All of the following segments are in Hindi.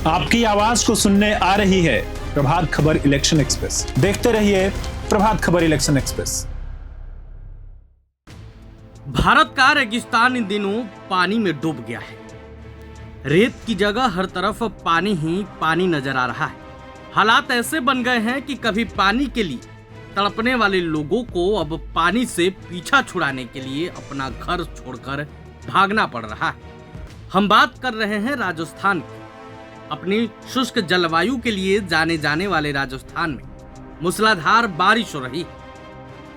आपकी आवाज को सुनने आ रही है प्रभात खबर इलेक्शन एक्सप्रेस। देखते रहिए प्रभात खबर इलेक्शन एक्सप्रेस। भारत का रेगिस्तान इन दिनों पानी में डूब गया है। रेत की जगह हर तरफ पानी ही पानी नजर आ रहा है। हालात ऐसे बन गए हैं कि कभी पानी के लिए तड़पने वाले लोगों को अब पानी से पीछा छुड़ाने के लिए अपना घर छोड़कर भागना पड़ रहा है। हम बात कर रहे हैं राजस्थान की। अपनी शुष्क जलवायु के लिए जाने जाने वाले राजस्थान में मूसलाधार बारिश हो रही है।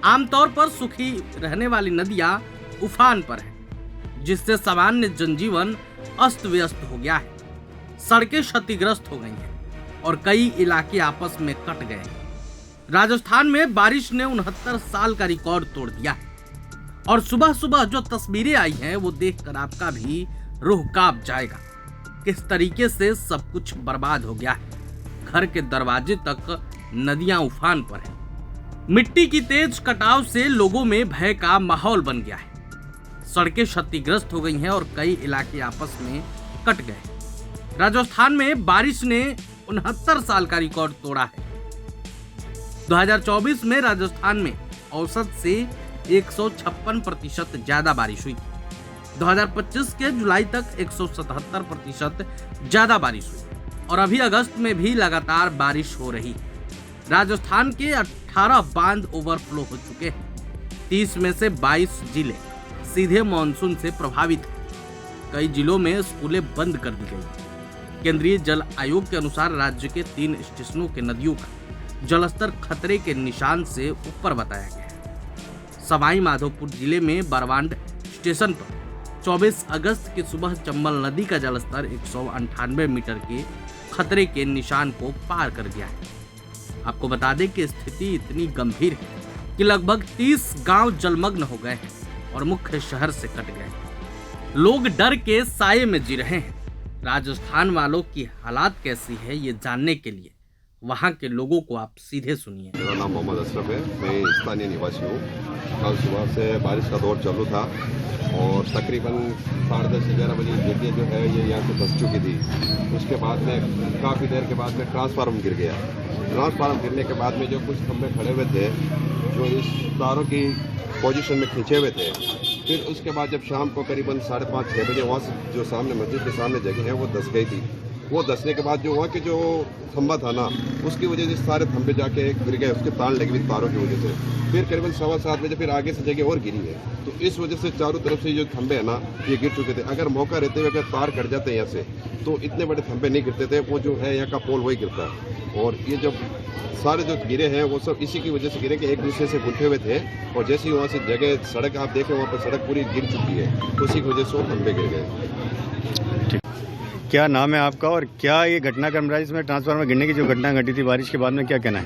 आमतौर पर सूखी रहने वाली नदियां उफान पर हैं, जिससे सामान्य जनजीवन अस्त व्यस्त हो गया है। सड़कें क्षतिग्रस्त हो गई हैं और कई इलाके आपस में कट गए हैं। राजस्थान में बारिश ने 69 साल का रिकॉर्ड तोड़ दिया है और सुबह सुबह जो तस्वीरें आई हैं वो देखकर आपका भी रूह कांप जाएगा। किस तरीके से सब कुछ बर्बाद हो गया है। घर के दरवाजे तक नदियां उफान पर हैं। मिट्टी की तेज कटाव से लोगों में भय का माहौल बन गया है। सड़कें क्षतिग्रस्त हो गई हैं और कई इलाके आपस में कट गए। राजस्थान में बारिश ने 69 साल का रिकॉर्ड तोड़ा है। 2024 में राजस्थान में औसत से 156% ज्यादा बारिश हुई। 2025 के जुलाई तक 177% ज्यादा बारिश हुई और अभी अगस्त में भी लगातार बारिश हो रही है। राजस्थान के 18 बांध ओवरफ्लो हो चुके हैं। 30 में से 22 जिले सीधे मानसून से प्रभावित हैं। कई जिलों में स्कूलें बंद कर दी गई। केंद्रीय जल आयोग के अनुसार राज्य के 3 स्टेशनों के नदियों का जलस्तर खतरे के निशान से ऊपर बताया गया है। सवाई माधोपुर जिले में बरवांड स्टेशन पर 24 अगस्त की सुबह चंबल नदी का जलस्तर 198 मीटर के खतरे के निशान को पार कर गया है। आपको बता दें कि स्थिति इतनी गंभीर है कि लगभग 30 गांव जलमग्न हो गए हैं और मुख्य शहर से कट गए हैं। लोग डर के साये में जी रहे हैं। राजस्थान वालों की हालात कैसी है ये जानने के लिए वहां के लोगों को आप सीधे सुनिए। मेरा नाम मोहम्मद अशरफ है। मैं स्थानीय निवासी हूँ। कल सुबह से बारिश का दौर चालू था और तकरीबन 10:30-11 बजे नदियाँ जो है ये यहाँ से बस चुकी थी। उसके बाद में काफ़ी देर के बाद में ट्रांसफार्मर गिर गया। ट्रांसफार्मर गिरने के बाद में जो कुछ खंभे खड़े हुए थे जो इस तारों की पोजीशन में खींचे हुए थे। फिर उसके बाद जब शाम को करीबन 5:30-6 बजे वहाँ से जो सामने मस्जिद के सामने जगह है वो धंस गई थी। वो धंसने के बाद जो वहाँ के जो खंभा था ना उसकी वजह से सारे खंभे जाके गिर गए। उसके तार लगी हुई तारों की वजह से। फिर करीबन 7:15 बजे फिर आगे से जगह और गिरी है। तो इस वजह से चारों तरफ से जो खंभे है ना ये गिर चुके थे। अगर मौका रहते हुए अगर तार कट जाते हैं यहाँ से तो इतने बड़े खंभे नहीं गिरते थे। वो जो है यहाँ का पोल वही गिरता है। और ये जब सारे जो गिरे हैं वो सब इसी की वजह से गिरे कि एक दूसरे से गुंथे हुए थे और जैसे ही वहाँ से जगह सड़क आप देखें वहाँ पर सड़क पूरी गिर चुकी है। उसी की वजह से वो खंभे गिर गए। क्या नाम है आपका और क्या ये घटना क्रम रहा इसमें ट्रांसफार्मर गिरने की जो घटना घटी थी बारिश के बाद में, क्या कहना है?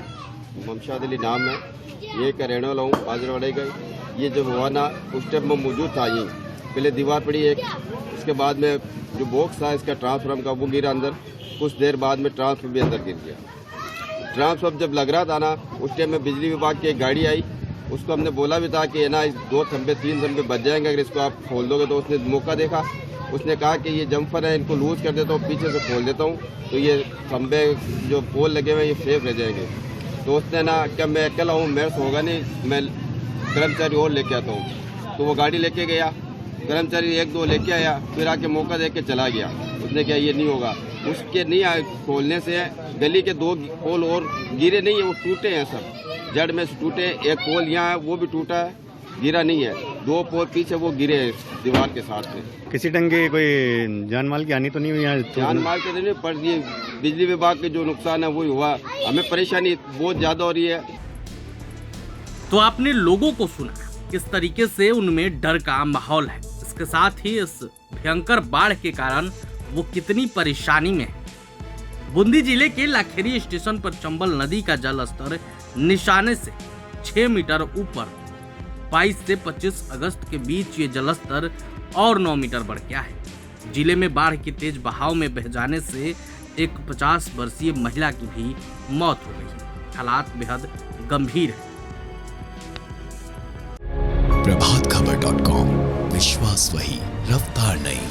ममशाद अली नाम है। ये का रहने वाला हूँ बाजरवाड़े का। ये जब हुआ ना उस टाइम में मौजूद था। ये पहले दीवार पड़ी एक, इसके बाद में जो बॉक्स था इसका ट्रांसफार्मर का वो गिरा अंदर। कुछ देर बाद में ट्रांसफार्मर भी अंदर गिर गया। ट्रांसफार्मर जब लग रहा था ना उस टाइम में बिजली विभाग की एक गाड़ी आई। उसको हमने बोला भी था कि है ना 2 खंभे 3 खंभे बच जाएंगे अगर इसको आप खोल दोगे। तो उसने मौका देखा। उसने कहा कि ये जम्फर है इनको लूज कर देता हूँ पीछे से खोल देता हूँ तो ये खंभे जो पोल लगे हुए ये सेफ रह जाएंगे। तो उसने ना क्या मैं अकेला हूँ मेरे से होगा नहीं, मैं कर्मचारी और लेके आता हूँ। तो वो गाड़ी लेके गया। कर्मचारी 1-2 लेके आया फिर आके मौका देख के चला गया। उसने क्या ये नहीं होगा। उसके नहीं खोलने से गली के 2 पोल और गिरे नहीं है, वो टूटे हैं सब जड़ में से टूटे। एक पोल यहाँ है वो भी टूटा है, गिरा नहीं है। 2 पोल पीछे वो गिरे दीवार के साथ में। किसी ढंग की कोई जान माल की हानि तो नहीं हुई यहाँ? जान माल के नहीं पर ये बिजली विभाग के जो नुकसान है वही हुआ। हमें परेशानी बहुत ज्यादा हो रही है। तो आपने लोगों को सुना किस तरीके से उनमें डर का माहौल है। इसके साथ ही इस भयंकर बाढ़ के कारण वो कितनी परेशानी में है। बूंदी जिले के लाखेरी स्टेशन पर चंबल नदी का जल स्तर निशाने से 6 मीटर ऊपर 22 से 25 अगस्त के बीच ये जलस्तर और 9 मीटर बढ़ गया है। जिले में बाढ़ के तेज बहाव में बह जाने से एक 50 वर्षीय महिला की भी मौत हो गई है। हालात बेहद गंभीर है। प्रभातखबर.com, विश्वास वही, रफ्तार नहीं।